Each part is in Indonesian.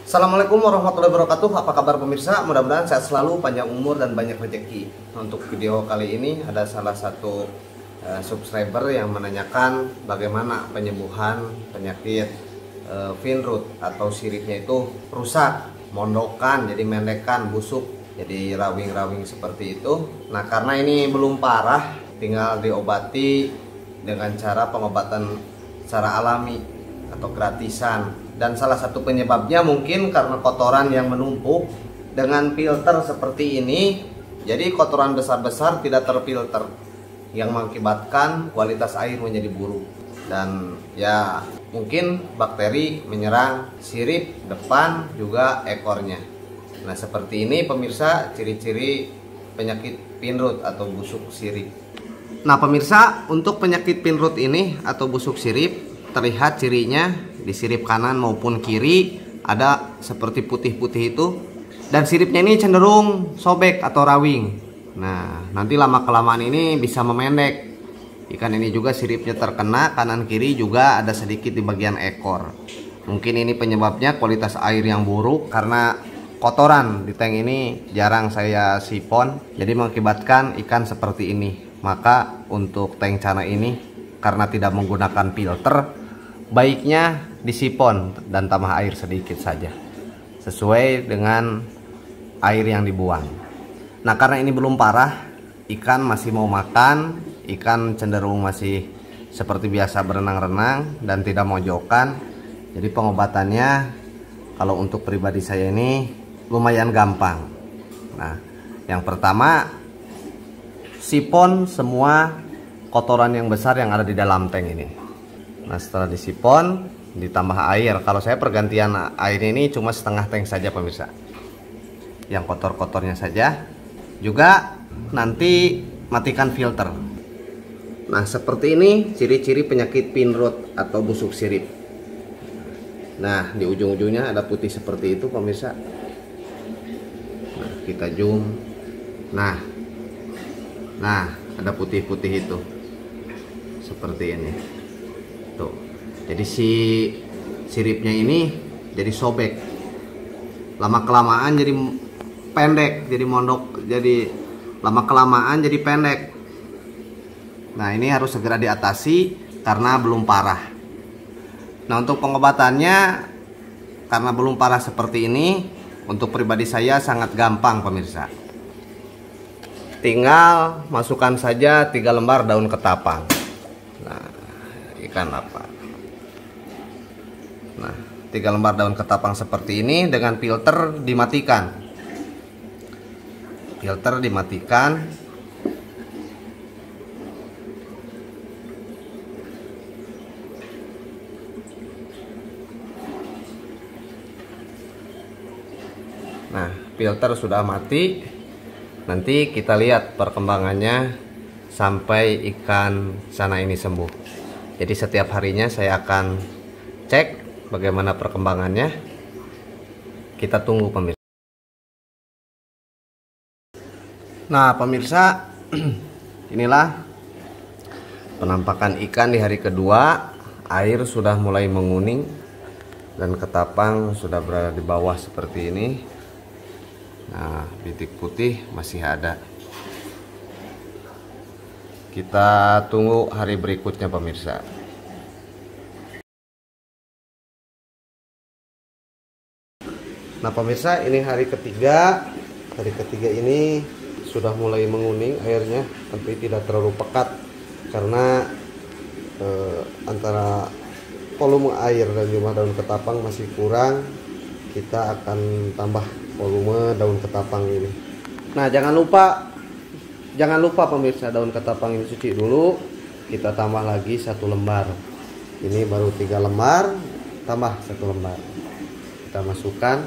Assalamualaikum warahmatullahi wabarakatuh. Apa kabar pemirsa? Mudah-mudahan sehat selalu, panjang umur dan banyak rezeki. Untuk video kali ini ada salah satu subscriber yang menanyakan bagaimana penyembuhan penyakit Vinroot atau siripnya itu rusak, mondokan, jadi mendekan, busuk, jadi rawing-rawing seperti itu. Nah, karena ini belum parah, tinggal diobati dengan cara pengobatan secara alami atau gratisan. Dan salah satu penyebabnya mungkin karena kotoran yang menumpuk dengan filter seperti ini. Jadi kotoran besar-besar tidak terfilter yang mengakibatkan kualitas air menjadi buruk. Dan ya mungkin bakteri menyerang sirip depan juga ekornya. Nah, seperti ini pemirsa ciri-ciri penyakit Vinroot atau busuk sirip. Nah pemirsa, untuk penyakit Vinroot ini atau busuk sirip terlihat cirinya di sirip kanan maupun kiri ada seperti putih-putih itu, dan siripnya ini cenderung sobek atau rawing. Nah, nanti lama-kelamaan ini bisa memendek. Ikan ini juga siripnya terkena kanan kiri, juga ada sedikit di bagian ekor. Mungkin ini penyebabnya kualitas air yang buruk karena kotoran di tank ini jarang saya sipon, jadi mengakibatkan ikan seperti ini. Maka untuk tank cana ini karena tidak menggunakan filter, baiknya disipon dan tambah air sedikit saja sesuai dengan air yang dibuang. Nah, karena ini belum parah, ikan masih mau makan, ikan cenderung masih seperti biasa berenang-renang dan tidak mojokan. Jadi pengobatannya kalau untuk pribadi saya ini lumayan gampang. Nah, yang pertama, sipon semua kotoran yang besar yang ada di dalam tank ini. Nah, setelah disipon ditambah air. Kalau saya pergantian air ini cuma setengah tank saja pemirsa, yang kotor-kotornya saja. Juga nanti matikan filter. Nah, seperti ini ciri-ciri penyakit Vinroot atau busuk sirip. Nah, di ujung-ujungnya ada putih seperti itu pemirsa. Nah, kita zoom. Nah ada putih-putih itu seperti ini tuh. Jadi si siripnya ini jadi sobek, lama kelamaan jadi pendek, jadi mondok, jadi lama kelamaan jadi pendek. Nah, ini harus segera diatasi karena belum parah. Nah, untuk pengobatannya karena belum parah seperti ini, untuk pribadi saya sangat gampang pemirsa. Tinggal masukkan saja 3 lembar daun ketapang. Nah, ikan apa? Nah, 3 lembar daun ketapang seperti ini dengan filter dimatikan. Filter dimatikan. Nah, filter sudah mati. Nanti kita lihat perkembangannya sampai ikan sana ini sembuh. Jadi setiap harinya saya akan cek bagaimana perkembangannya. Kita tunggu pemirsa. Nah pemirsa, inilah penampakan ikan di hari kedua. Air sudah mulai menguning dan ketapang sudah berada di bawah seperti ini. Nah, bintik putih masih ada. Kita tunggu hari berikutnya pemirsa. Nah pemirsa, ini hari ketiga. Hari ketiga ini sudah mulai menguning airnya, tapi tidak terlalu pekat karena antara volume air dan jumlah daun ketapang masih kurang. Kita akan tambah volume daun ketapang ini. Nah, jangan lupa pemirsa, daun ketapang ini cuci dulu. Kita tambah lagi 1 lembar. Ini baru 3 lembar, tambah 1 lembar. Kita masukkan.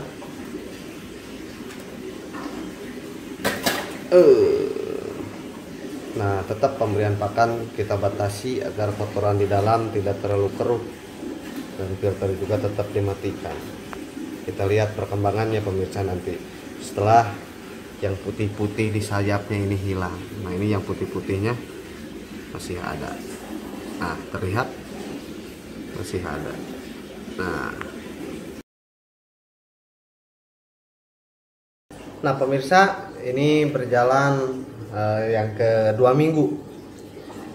Nah, tetap pemberian pakan kita batasi agar kotoran di dalam tidak terlalu keruh, dan filter juga tetap dimatikan. Kita lihat perkembangannya pemirsa nanti setelah yang putih-putih di sayapnya ini hilang. Nah, ini yang putih-putihnya masih ada. Nah, terlihat masih ada. Nah, Nah pemirsa, ini berjalan yang kedua minggu.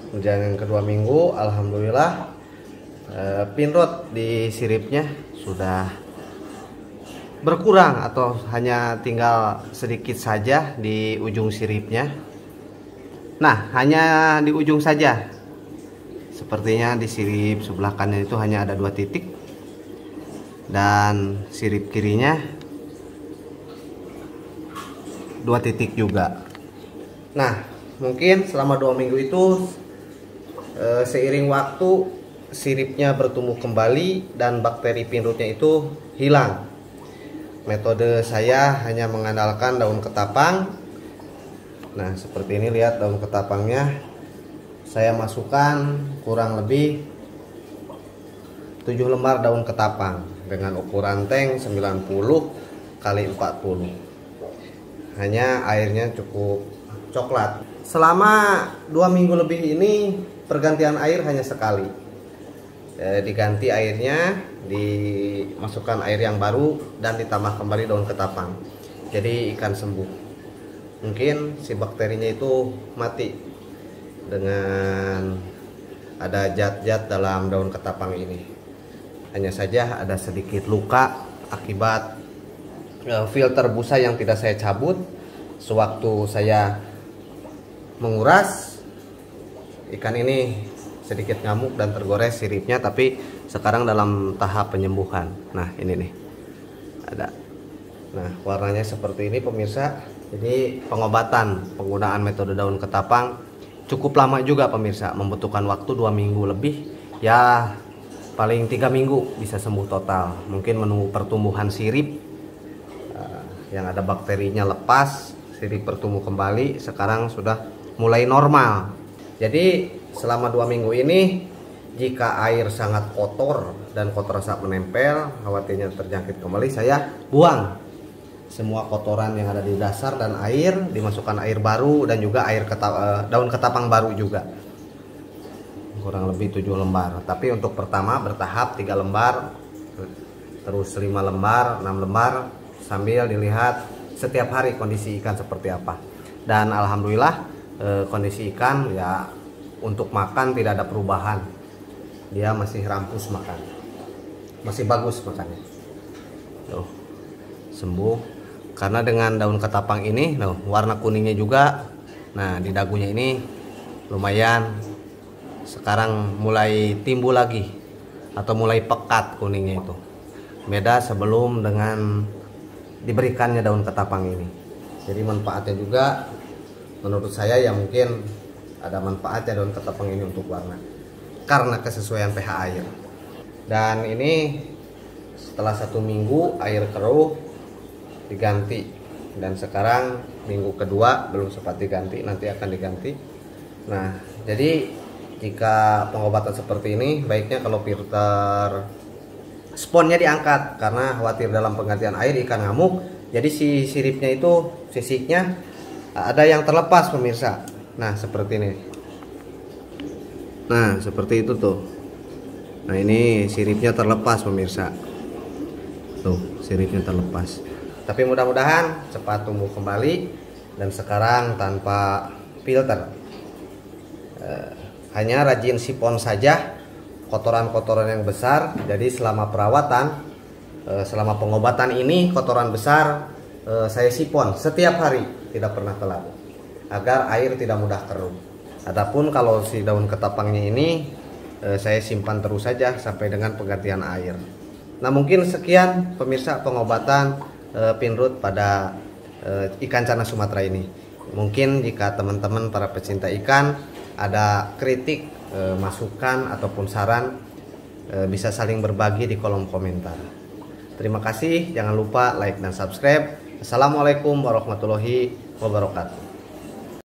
Berjalan yang kedua minggu, alhamdulillah pin rod di siripnya sudah berkurang atau hanya tinggal sedikit saja di ujung siripnya. Nah, hanya di ujung saja. Sepertinya di sirip sebelah kanan itu hanya ada 2 titik. Dan sirip kirinya 2 titik juga. Nah, mungkin selama 2 minggu itu seiring waktu siripnya bertumbuh kembali dan bakteri pin rodnya itu hilang. Metode saya hanya mengandalkan daun ketapang. Nah, seperti ini, lihat daun ketapangnya. Saya masukkan kurang lebih 7 lembar daun ketapang dengan ukuran tank 90 kali 40. Hanya airnya cukup coklat. Selama 2 minggu lebih ini pergantian air hanya sekali. Diganti airnya, dimasukkan air yang baru dan ditambah kembali daun ketapang. Jadi ikan sembuh. Mungkin si bakterinya itu mati dengan ada zat-zat dalam daun ketapang ini. Hanya saja ada sedikit luka akibat filter busa yang tidak saya cabut. Sewaktu saya menguras, ikan ini sedikit ngamuk dan tergores siripnya, tapi sekarang dalam tahap penyembuhan. Nah, ini nih ada. Nah, warnanya seperti ini pemirsa. Jadi pengobatan penggunaan metode daun ketapang cukup lama juga pemirsa, membutuhkan waktu 2 minggu lebih. Ya paling 3 minggu bisa sembuh total. Mungkin menunggu pertumbuhan sirip yang ada bakterinya lepas, sirip bertumbuh kembali. Sekarang sudah mulai normal. Jadi selama 2 minggu ini, jika air sangat kotor dan kotoran sangat menempel, khawatirnya terjangkit kembali, saya buang semua kotoran yang ada di dasar dan air, dimasukkan air baru dan juga daun ketapang baru juga. Kurang lebih 7 lembar. Tapi untuk pertama bertahap 3 lembar, terus 5 lembar, 6 lembar, sambil dilihat setiap hari kondisi ikan seperti apa. Dan alhamdulillah kondisi ikan ya untuk makan tidak ada perubahan. Dia masih rampus makan, masih bagus makannya. Tuh, sembuh karena dengan daun ketapang ini. Nah, warna kuningnya juga. Nah, di dagunya ini lumayan sekarang mulai timbul lagi atau mulai pekat kuningnya itu. Beda sebelum dengan diberikannya daun ketapang ini. Jadi manfaatnya juga menurut saya ya mungkin ada manfaatnya daun ketapang ini untuk warna karena kesesuaian pH air. Dan ini setelah 1 minggu air keruh diganti, dan sekarang minggu kedua belum sempat diganti, nanti akan diganti. Nah, jadi jika pengobatan seperti ini baiknya kalau filter sponnya diangkat karena khawatir dalam penggantian air ikan ngamuk. Jadi si siripnya itu, sisiknya ada yang terlepas pemirsa. Nah, seperti ini. Nah, seperti itu tuh. Nah, ini siripnya terlepas pemirsa. Tuh, siripnya terlepas. Tapi mudah-mudahan cepat tumbuh kembali dan sekarang tanpa filter. Hanya rajin sipon saja kotoran-kotoran yang besar. Jadi selama perawatan, selama pengobatan ini kotoran besar saya sipon setiap hari, tidak pernah telat, agar air tidak mudah keruh. Adapun kalau si daun ketapangnya ini saya simpan terus saja sampai dengan penggantian air. Nah, mungkin sekian pemirsa pengobatan pin rod pada ikan cana Sumatera ini. Mungkin jika teman-teman para pecinta ikan ada kritik, masukan ataupun saran, bisa saling berbagi di kolom komentar. Terima kasih, jangan lupa like dan subscribe. Assalamualaikum warahmatullahi wabarakatuh.